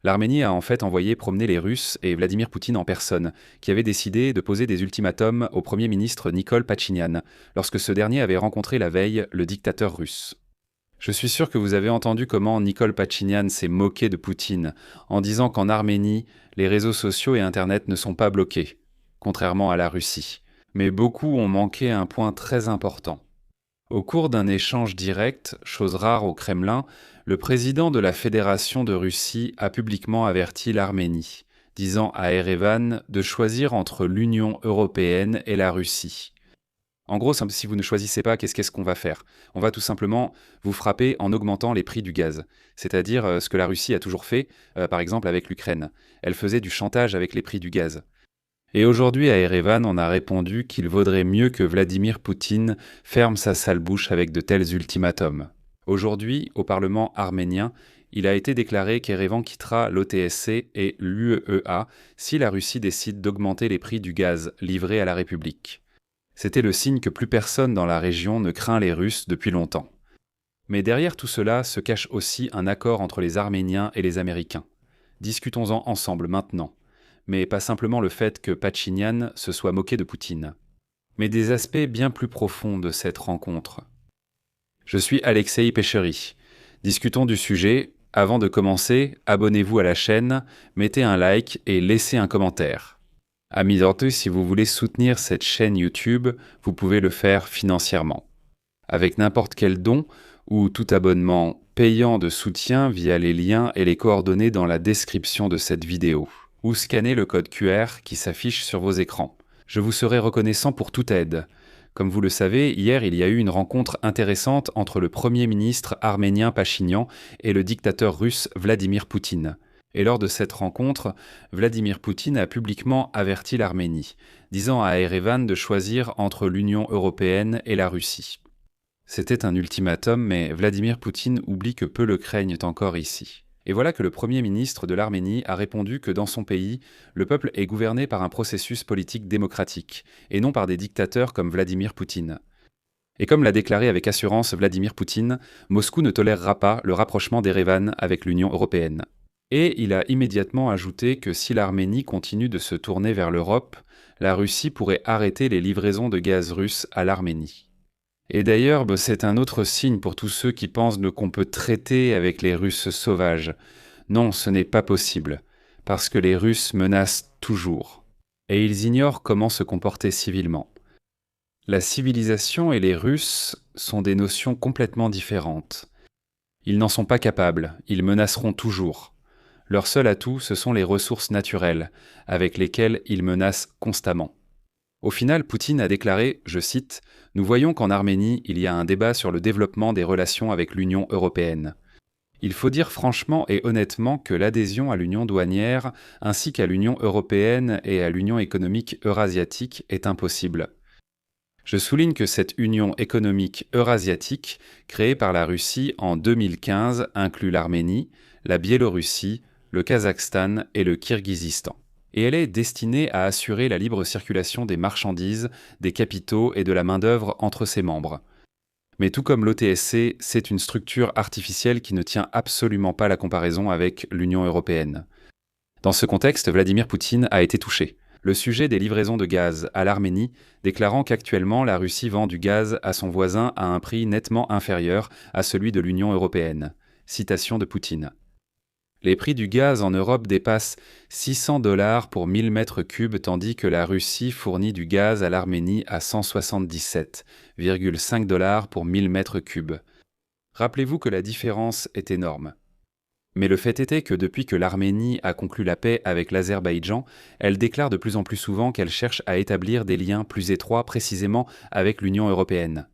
L'Arménie a en fait envoyé promener les Russes et Vladimir Poutine en personne, qui avait décidé de poser des ultimatums au Premier ministre Nikol Pachinian, lorsque ce dernier avait rencontré la veille le dictateur russe. Je suis sûr que vous avez entendu comment Nikol Pachinian s'est moqué de Poutine, en disant qu'en Arménie, les réseaux sociaux et Internet ne sont pas bloqués, contrairement à la Russie. Mais beaucoup ont manqué un point très important. Au cours d'un échange direct, chose rare au Kremlin, le président de la Fédération de Russie a publiquement averti l'Arménie, disant à Erevan de choisir entre l'Union européenne et la Russie. En gros, si vous ne choisissez pas, qu'est-ce qu'on va faire? On va tout simplement vous frapper en augmentant les prix du gaz. C'est-à-dire ce que la Russie a toujours fait, par exemple avec l'Ukraine. Elle faisait du chantage avec les prix du gaz. Et aujourd'hui, à Erevan, on a répondu qu'il vaudrait mieux que Vladimir Poutine ferme sa sale bouche avec de tels ultimatums. Aujourd'hui, au Parlement arménien, il a été déclaré qu'Erevan quittera l'OTSC et l'UEA si la Russie décide d'augmenter les prix du gaz livré à la République. C'était le signe que plus personne dans la région ne craint les Russes depuis longtemps. Mais derrière tout cela se cache aussi un accord entre les Arméniens et les Américains. Discutons-en ensemble maintenant. Mais pas simplement le fait que Pachinian se soit moqué de Poutine, mais des aspects bien plus profonds de cette rencontre. Je suis Alexei Pechery. Discutons du sujet. Avant de commencer, abonnez-vous à la chaîne, mettez un like et laissez un commentaire. Amis d'Ortu, si vous voulez soutenir cette chaîne YouTube, vous pouvez le faire financièrement. Avec n'importe quel don ou tout abonnement payant de soutien via les liens et les coordonnées dans la description de cette vidéo. Ou scannez le code QR qui s'affiche sur vos écrans. Je vous serai reconnaissant pour toute aide. Comme vous le savez, hier il y a eu une rencontre intéressante entre le Premier ministre arménien Pachinian et le dictateur russe Vladimir Poutine. Et lors de cette rencontre, Vladimir Poutine a publiquement averti l'Arménie, disant à Erevan de choisir entre l'Union européenne et la Russie. C'était un ultimatum, mais Vladimir Poutine oublie que peu le craignent encore ici. Et voilà que le Premier ministre de l'Arménie a répondu que dans son pays, le peuple est gouverné par un processus politique démocratique, et non par des dictateurs comme Vladimir Poutine. Et comme l'a déclaré avec assurance Vladimir Poutine, Moscou ne tolérera pas le rapprochement d'Erevan avec l'Union européenne. Et il a immédiatement ajouté que si l'Arménie continue de se tourner vers l'Europe, la Russie pourrait arrêter les livraisons de gaz russe à l'Arménie. Et d'ailleurs, c'est un autre signe pour tous ceux qui pensent qu'on peut traiter avec les Russes sauvages. Non, ce n'est pas possible, parce que les Russes menacent toujours. Et ils ignorent comment se comporter civilement. La civilisation et les Russes sont des notions complètement différentes. Ils n'en sont pas capables, ils menaceront toujours. Leur seul atout, ce sont les ressources naturelles, avec lesquelles ils menacent constamment. Au final, Poutine a déclaré, je cite, « Nous voyons qu'en Arménie, il y a un débat sur le développement des relations avec l'Union européenne. Il faut dire franchement et honnêtement que l'adhésion à l'Union douanière, ainsi qu'à l'Union européenne et à l'Union économique eurasiatique est impossible. Je souligne que cette Union économique eurasiatique, créée par la Russie en 2015, inclut l'Arménie, la Biélorussie, le Kazakhstan et le Kirghizistan. Et elle est destinée à assurer la libre circulation des marchandises, des capitaux et de la main-d'œuvre entre ses membres. Mais tout comme l'OTSC, c'est une structure artificielle qui ne tient absolument pas la comparaison avec l'Union européenne. Dans ce contexte, Vladimir Poutine a été touché. Le sujet des livraisons de gaz à l'Arménie, déclarant qu'actuellement la Russie vend du gaz à son voisin à un prix nettement inférieur à celui de l'Union européenne. Citation de Poutine. Les prix du gaz en Europe dépassent 600 $ pour 1000 mètres cubes, tandis que la Russie fournit du gaz à l'Arménie à 177,5 $ pour 1000 mètres cubes. Rappelez-vous que la différence est énorme. Mais le fait était que depuis que l'Arménie a conclu la paix avec l'Azerbaïdjan, elle déclare de plus en plus souvent qu'elle cherche à établir des liens plus étroits précisément avec l'Union européenne.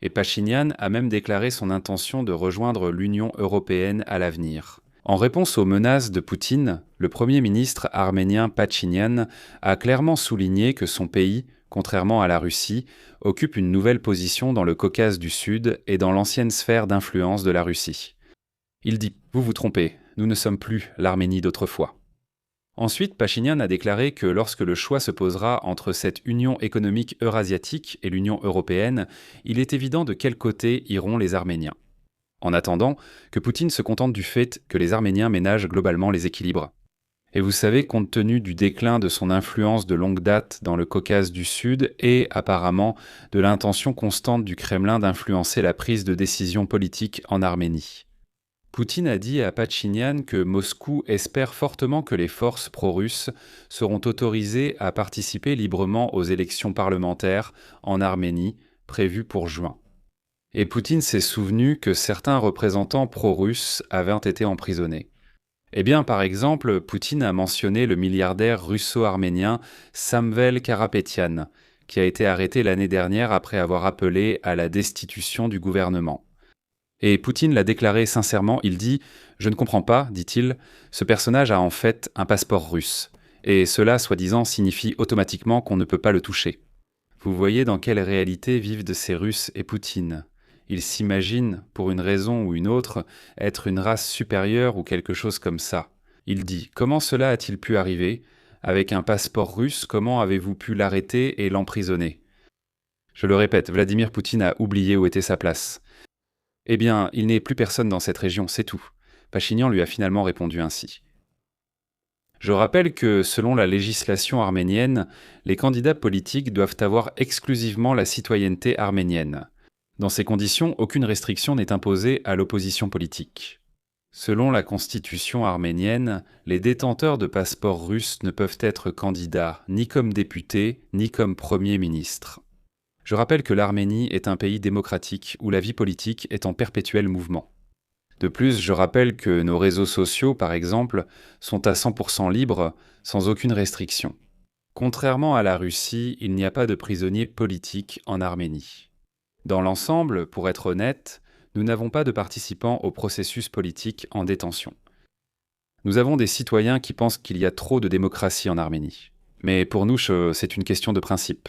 Et Pachinian a même déclaré son intention de rejoindre l'Union européenne à l'avenir. En réponse aux menaces de Poutine, le Premier ministre arménien Pachinian a clairement souligné que son pays, contrairement à la Russie, occupe une nouvelle position dans le Caucase du Sud et dans l'ancienne sphère d'influence de la Russie. Il dit « Vous vous trompez, nous ne sommes plus l'Arménie d'autrefois ». Ensuite, Pachinian a déclaré que lorsque le choix se posera entre cette union économique eurasiatique et l'Union européenne, il est évident de quel côté iront les Arméniens. en attendant que Poutine se contente du fait que les Arméniens ménagent globalement les équilibres. Et vous savez, compte tenu du déclin de son influence de longue date dans le Caucase du Sud et apparemment de l'intention constante du Kremlin d'influencer la prise de décision politique en Arménie. Poutine a dit à Pachinian que Moscou espère fortement que les forces pro-russes seront autorisées à participer librement aux élections parlementaires en Arménie prévues pour juin. Et Poutine s'est souvenu que certains représentants pro-russes avaient été emprisonnés. Eh bien, par exemple, Poutine a mentionné le milliardaire russo-arménien Samvel Karapetyan, qui a été arrêté l'année dernière après avoir appelé à la destitution du gouvernement. Et Poutine l'a déclaré sincèrement, il dit « Je ne comprends pas, dit-il, ce personnage a en fait un passeport russe. Et cela, soi-disant, signifie automatiquement qu'on ne peut pas le toucher. » Vous voyez dans quelle réalité vivent de ces Russes et Poutine. Ils s'imaginent, pour une raison ou une autre, être une race supérieure ou quelque chose comme ça. Il dit « Comment cela a-t-il pu arriver ? Avec un passeport russe, comment avez-vous pu l'arrêter et l'emprisonner ?» Je le répète, Vladimir Poutine a oublié où était sa place. Eh bien, il n'est plus personne dans cette région, c'est tout. Pachinian lui a finalement répondu ainsi. Je rappelle que, selon la législation arménienne, les candidats politiques doivent avoir exclusivement la citoyenneté arménienne. Dans ces conditions, aucune restriction n'est imposée à l'opposition politique. Selon la constitution arménienne, les détenteurs de passeports russes ne peuvent être candidats ni comme députés, ni comme Premier ministre. Je rappelle que l'Arménie est un pays démocratique où la vie politique est en perpétuel mouvement. De plus, je rappelle que nos réseaux sociaux, par exemple, sont à 100% libres, sans aucune restriction. Contrairement à la Russie, il n'y a pas de prisonniers politiques en Arménie. Dans l'ensemble, pour être honnête, nous n'avons pas de participants au processus politique en détention. Nous avons des citoyens qui pensent qu'il y a trop de démocratie en Arménie. Mais pour nous, c'est une question de principe.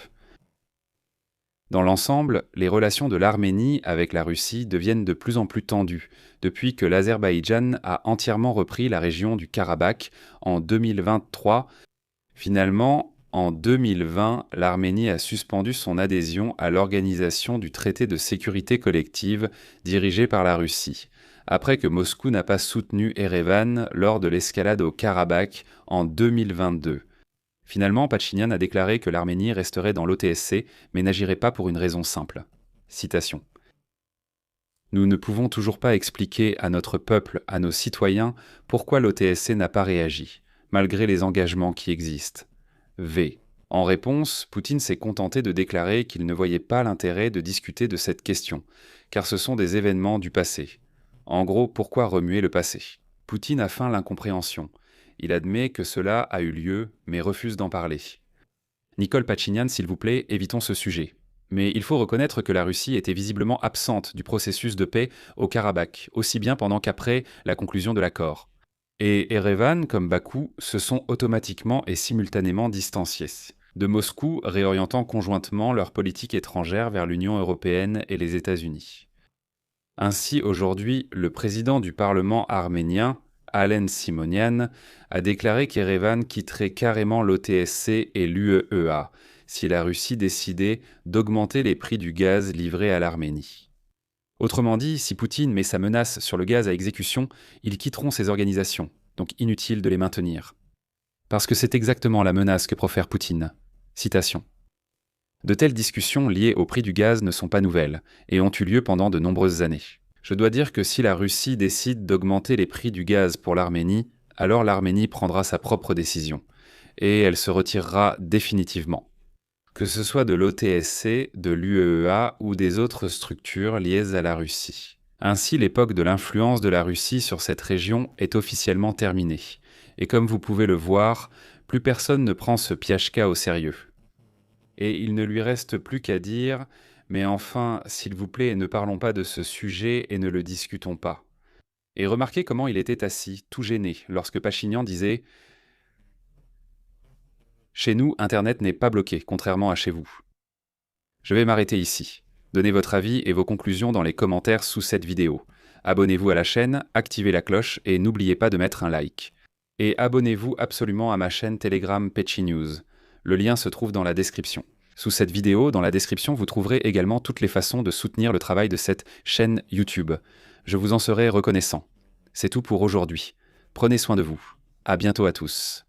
Dans l'ensemble, les relations de l'Arménie avec la Russie deviennent de plus en plus tendues depuis que l'Azerbaïdjan a entièrement repris la région du Karabakh en 2023. Finalement, en 2020, l'Arménie a suspendu son adhésion à l'organisation du traité de sécurité collective dirigé par la Russie, après que Moscou n'a pas soutenu Erevan lors de l'escalade au Karabakh en 2022. Finalement, Pachinian a déclaré que l'Arménie resterait dans l'OTSC, mais n'agirait pas pour une raison simple. Citation. Nous ne pouvons toujours pas expliquer à notre peuple, à nos citoyens, pourquoi l'OTSC n'a pas réagi, malgré les engagements qui existent. V. En réponse, Poutine s'est contenté de déclarer qu'il ne voyait pas l'intérêt de discuter de cette question, car ce sont des événements du passé. En gros, pourquoi remuer le passé ? Poutine a feint l'incompréhension. Il admet que cela a eu lieu, mais refuse d'en parler. Nicole Pachinian, s'il vous plaît, évitons ce sujet. Mais il faut reconnaître que la Russie était visiblement absente du processus de paix au Karabakh, aussi bien pendant qu'après la conclusion de l'accord. Et Erevan, comme Bakou, se sont automatiquement et simultanément distanciés de Moscou, réorientant conjointement leur politique étrangère vers l'Union européenne et les États-Unis. Ainsi, aujourd'hui, le président du Parlement arménien, Alen Simonian, a déclaré qu'Erevan quitterait carrément l'OTSC et l'UEEA si la Russie décidait d'augmenter les prix du gaz livré à l'Arménie. Autrement dit, si Poutine met sa menace sur le gaz à exécution, ils quitteront ces organisations, donc inutile de les maintenir. Parce que c'est exactement la menace que profère Poutine. Citation. De telles discussions liées au prix du gaz ne sont pas nouvelles et ont eu lieu pendant de nombreuses années. Je dois dire que si la Russie décide d'augmenter les prix du gaz pour l'Arménie, alors l'Arménie prendra sa propre décision et elle se retirera définitivement. Que ce soit de l'OTSC, de l'UEEA ou des autres structures liées à la Russie. Ainsi, l'époque de l'influence de la Russie sur cette région est officiellement terminée. Et comme vous pouvez le voir, plus personne ne prend ce Piachka au sérieux. Et il ne lui reste plus qu'à dire « Mais enfin, s'il vous plaît, ne parlons pas de ce sujet et ne le discutons pas. » Et remarquez comment il était assis, tout gêné, lorsque Pachinian disait « Chez nous, Internet n'est pas bloqué, contrairement à chez vous. » Je vais m'arrêter ici. Donnez votre avis et vos conclusions dans les commentaires sous cette vidéo. Abonnez-vous à la chaîne, activez la cloche et n'oubliez pas de mettre un like. Et abonnez-vous absolument à ma chaîne Telegram Petchi News. Le lien se trouve dans la description. Sous cette vidéo, dans la description, vous trouverez également toutes les façons de soutenir le travail de cette chaîne YouTube. Je vous en serai reconnaissant. C'est tout pour aujourd'hui. Prenez soin de vous. À bientôt à tous.